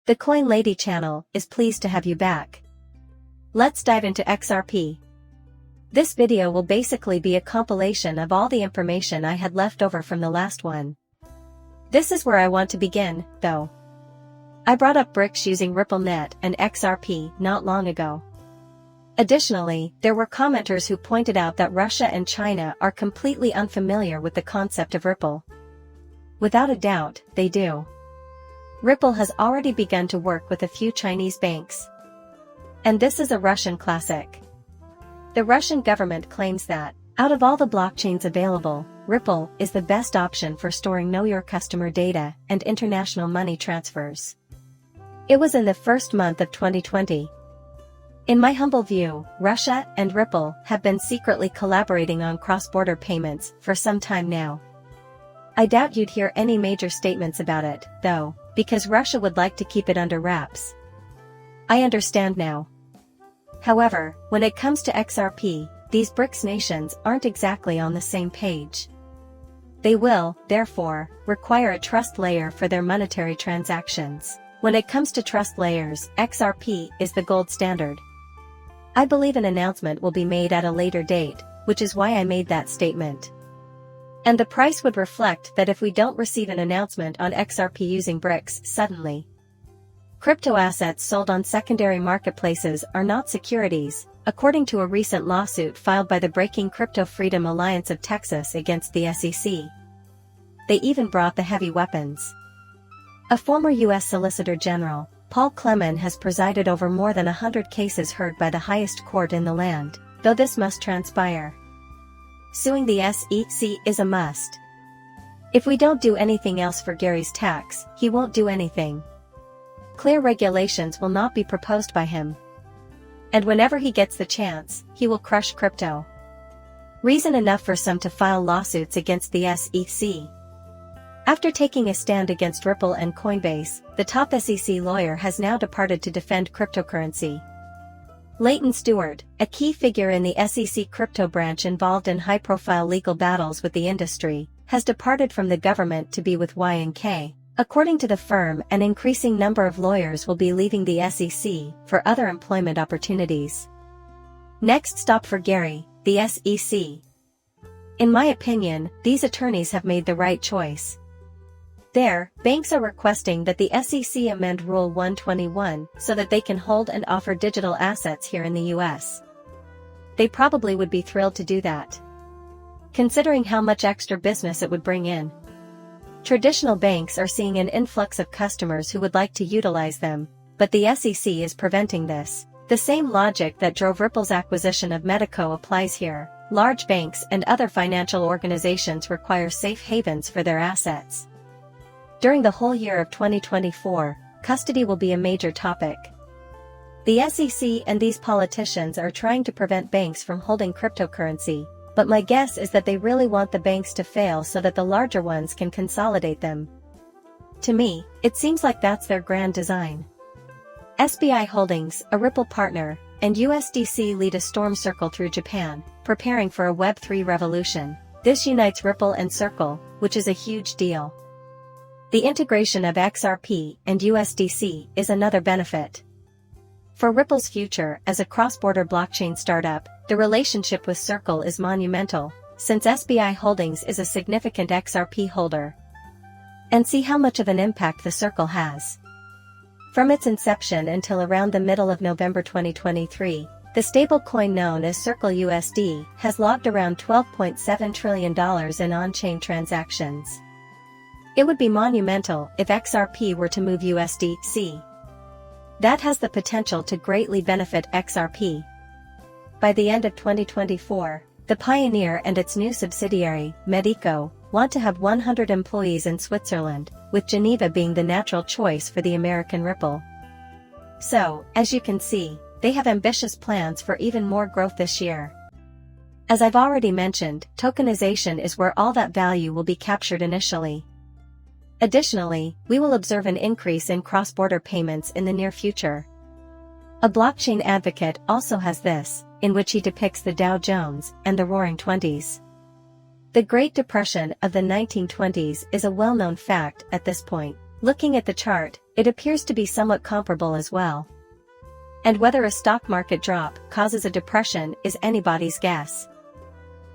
The Coin Lady channel is pleased to have you back. Let's dive into XRP. This video will basically be a compilation of all the information I had left over from the last one. This is where I want to begin, though. I brought up BRICS using RippleNet and XRP not long ago. Additionally, there were commenters who pointed out that Russia and China are completely unfamiliar with the concept of Ripple. Without a doubt, they do. Ripple has already begun to work with a few Chinese banks. And this is a Russian classic. The Russian government claims that, out of all the blockchains available, Ripple is the best option for storing Know Your Customer data and international money transfers. It was in the first month of 2020. In my humble view, Russia and Ripple have been secretly collaborating on cross-border payments for some time now. I doubt you'd hear any major statements about it, though, because Russia would like to keep it under wraps. I understand now. However, when it comes to XRP, these BRICS nations aren't exactly on the same page. They will, therefore, require a trust layer for their monetary transactions. When it comes to trust layers, XRP is the gold standard. I believe an announcement will be made at a later date, which is why I made that statement. And the price would reflect that if we don't receive an announcement on XRP using BRICS suddenly. Crypto assets sold on secondary marketplaces are not securities, according to a recent lawsuit filed by the Breaking Crypto Freedom Alliance of Texas against the SEC. They even brought the heavy weapons. A former U.S. Solicitor General, Paul Clement, has presided over more than 100 cases heard by the highest court in the land, though this must transpire. Suing the SEC is a must. If we don't do anything else for Gary's tax, he won't do anything. Clear regulations will not be proposed by him. And whenever he gets the chance, he will crush crypto. Reason enough for some to file lawsuits against the SEC. After taking a stand against Ripple and Coinbase, the top SEC lawyer has now departed to defend cryptocurrency. Leighton Stewart, a key figure in the SEC crypto branch involved in high-profile legal battles with the industry, has departed from the government to be with Y&K. According to the firm, an increasing number of lawyers will be leaving the SEC for other employment opportunities. Next stop for Gary, the SEC. In my opinion, these attorneys have made the right choice. There, banks are requesting that the SEC amend Rule 121 so that they can hold and offer digital assets here in the US. They probably would be thrilled to do that, considering how much extra business it would bring in. Traditional banks are seeing an influx of customers who would like to utilize them, but the SEC is preventing this. The same logic that drove Ripple's acquisition of Medico applies here. Large banks and other financial organizations require safe havens for their assets. During the whole year of 2024, custody will be a major topic. The SEC and these politicians are trying to prevent banks from holding cryptocurrency, but my guess is that they really want the banks to fail so that the larger ones can consolidate them. To me, it seems like that's their grand design. SBI Holdings, a Ripple partner, and USDC lead a storm circle through Japan, preparing for a Web3 revolution. This unites Ripple and Circle, which is a huge deal. The integration of XRP and USDC is another benefit. For Ripple's future as a cross-border blockchain startup, the relationship with Circle is monumental, since SBI Holdings is a significant XRP holder. And see how much of an impact the Circle has. From its inception until around the middle of November 2023, the stablecoin known as Circle USD has logged around $12.7 trillion in on-chain transactions. It would be monumental if XRP were to move USDC. That has the potential to greatly benefit XRP. By the end of 2024, the Pioneer and its new subsidiary, Medico, want to have 100 employees in Switzerland, with Geneva being the natural choice for the American Ripple. So, as you can see, they have ambitious plans for even more growth this year. As I've already mentioned, tokenization is where all that value will be captured initially. Additionally, we will observe an increase in cross-border payments in the near future. A blockchain advocate also has this, in which he depicts the Dow Jones and the Roaring Twenties. The Great Depression of the 1920s is a well-known fact at this point. Looking at the chart, it appears to be somewhat comparable as well. And whether a stock market drop causes a depression is anybody's guess.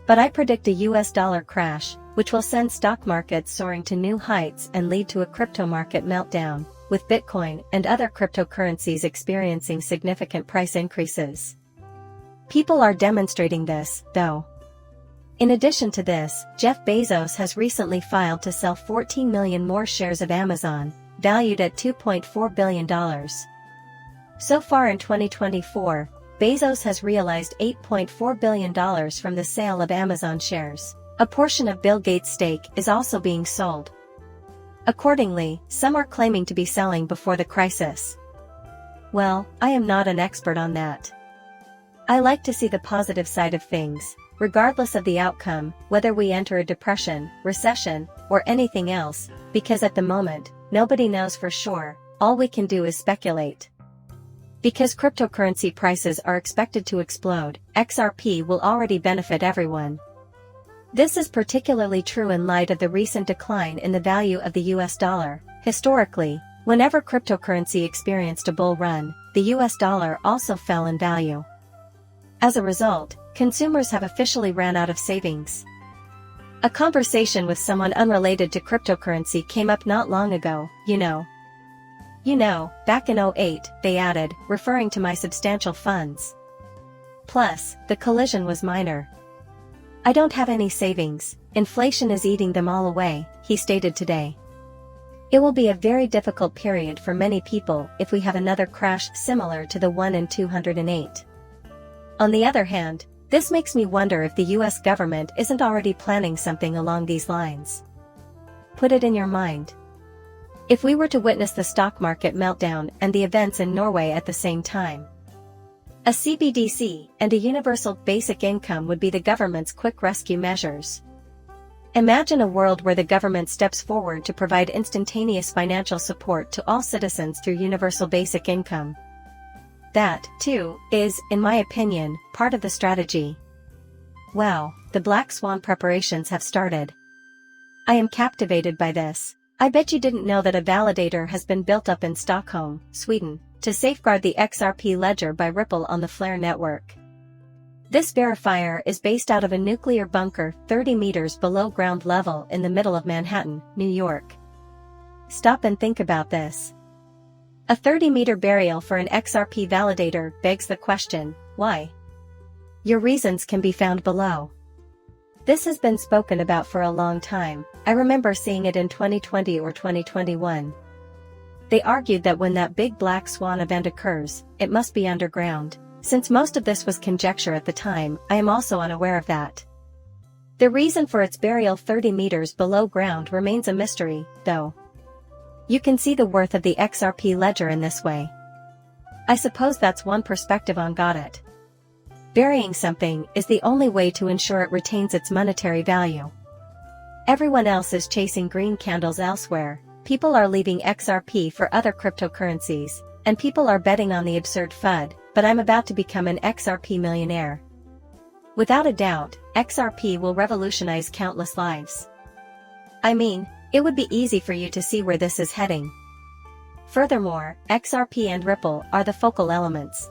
But I predict a US dollar crash, which will send stock markets soaring to new heights and lead to a crypto market meltdown, with Bitcoin and other cryptocurrencies experiencing significant price increases. People are demonstrating this, though. In addition to this, Jeff Bezos has recently filed to sell 14 million more shares of Amazon, valued at $2.4 billion. So far in 2024, Bezos has realized $8.4 billion from the sale of Amazon shares. A portion of Bill Gates' stake is also being sold. Accordingly, some are claiming to be selling before the crisis. Well, I am not an expert on that. I like to see the positive side of things, regardless of the outcome, whether we enter a depression, recession, or anything else, because at the moment, nobody knows for sure. All we can do is speculate. Because cryptocurrency prices are expected to explode, XRP will already benefit everyone. This is particularly true in light of the recent decline in the value of the US dollar. Historically, whenever cryptocurrency experienced a bull run, the US dollar also fell in value. As a result, consumers have officially ran out of savings. A conversation with someone unrelated to cryptocurrency came up not long ago, back in '08, they added, referring to my substantial funds. Plus, the collision was minor. I don't have any savings, inflation is eating them all away, he stated today. It will be a very difficult period for many people if we have another crash similar to the one in 2008. On the other hand, this makes me wonder if the US government isn't already planning something along these lines. Put it in your mind. If we were to witness the stock market meltdown and the events in Norway at the same time, a CBDC and a universal basic income would be the government's quick rescue measures. Imagine a world where the government steps forward to provide instantaneous financial support to all citizens through universal basic income. That, too, is, in my opinion, part of the strategy. Wow, the Black Swan preparations have started. I am captivated by this. I bet you didn't know that a validator has been built up in Stockholm, Sweden, to safeguard the XRP ledger by Ripple on the Flare network. This verifier is based out of a nuclear bunker 30 meters below ground level in the middle of Manhattan, New York. Stop and think about this. A 30-meter burial for an XRP validator begs the question, why? Your reasons can be found below. This has been spoken about for a long time. I remember seeing it in 2020 or 2021. They argued that when that big black swan event occurs, it must be underground. Since most of this was conjecture at the time, I am also unaware of that. The reason for its burial 30 meters below ground remains a mystery, though. You can see the worth of the XRP ledger in this way. I suppose that's one perspective on it. Burying something is the only way to ensure it retains its monetary value. Everyone else is chasing green candles elsewhere. People are leaving XRP for other cryptocurrencies, and people are betting on the absurd FUD, but I'm about to become an XRP millionaire. Without a doubt, XRP will revolutionize countless lives. I mean, it would be easy for you to see where this is heading. Furthermore, XRP and Ripple are the focal elements.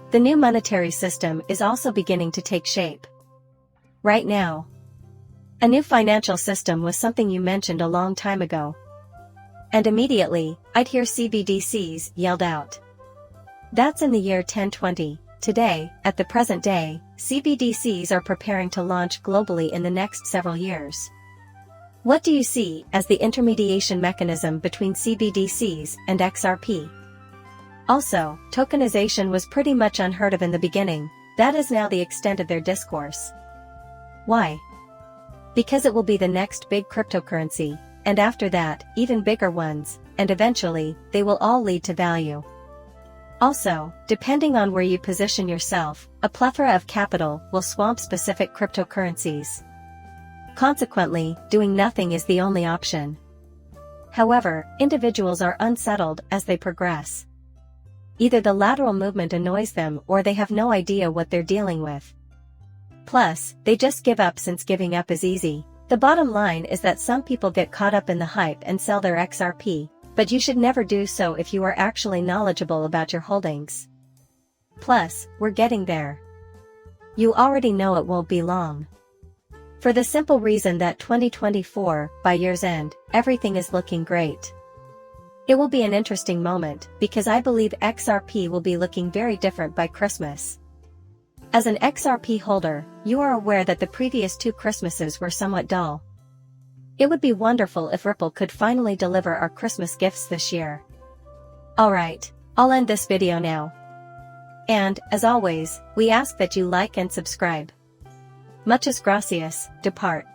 The new monetary system is also beginning to take shape. Right now. A new financial system was something you mentioned a long time ago. And immediately, I'd hear CBDCs yelled out. That's in the year 1020. Today, at the present day, CBDCs are preparing to launch globally in the next several years. What do you see as the intermediation mechanism between CBDCs and XRP? Also, tokenization was pretty much unheard of in the beginning. That is now the extent of their discourse. Why? Because it will be the next big cryptocurrency, and after that, even bigger ones, and eventually, they will all lead to value. Also, depending on where you position yourself, a plethora of capital will swamp specific cryptocurrencies. Consequently, doing nothing is the only option. However, individuals are unsettled as they progress. Either the lateral movement annoys them or they have no idea what they're dealing with. Plus, they just give up since giving up is easy. The bottom line is that some people get caught up in the hype and sell their XRP, But you should never do so if you are actually knowledgeable about your holdings. Plus, we're getting there. You already know it won't be long. For the simple reason that 2024, by year's end, everything is looking great. It will be an interesting moment, because I believe XRP will be looking very different by Christmas. As an XRP holder, you are aware that the previous 2 Christmases were somewhat dull. It would be wonderful if Ripple could finally deliver our Christmas gifts this year. Alright, I'll end this video now. And, as always, we ask that you like and subscribe. Muchas gracias, depart.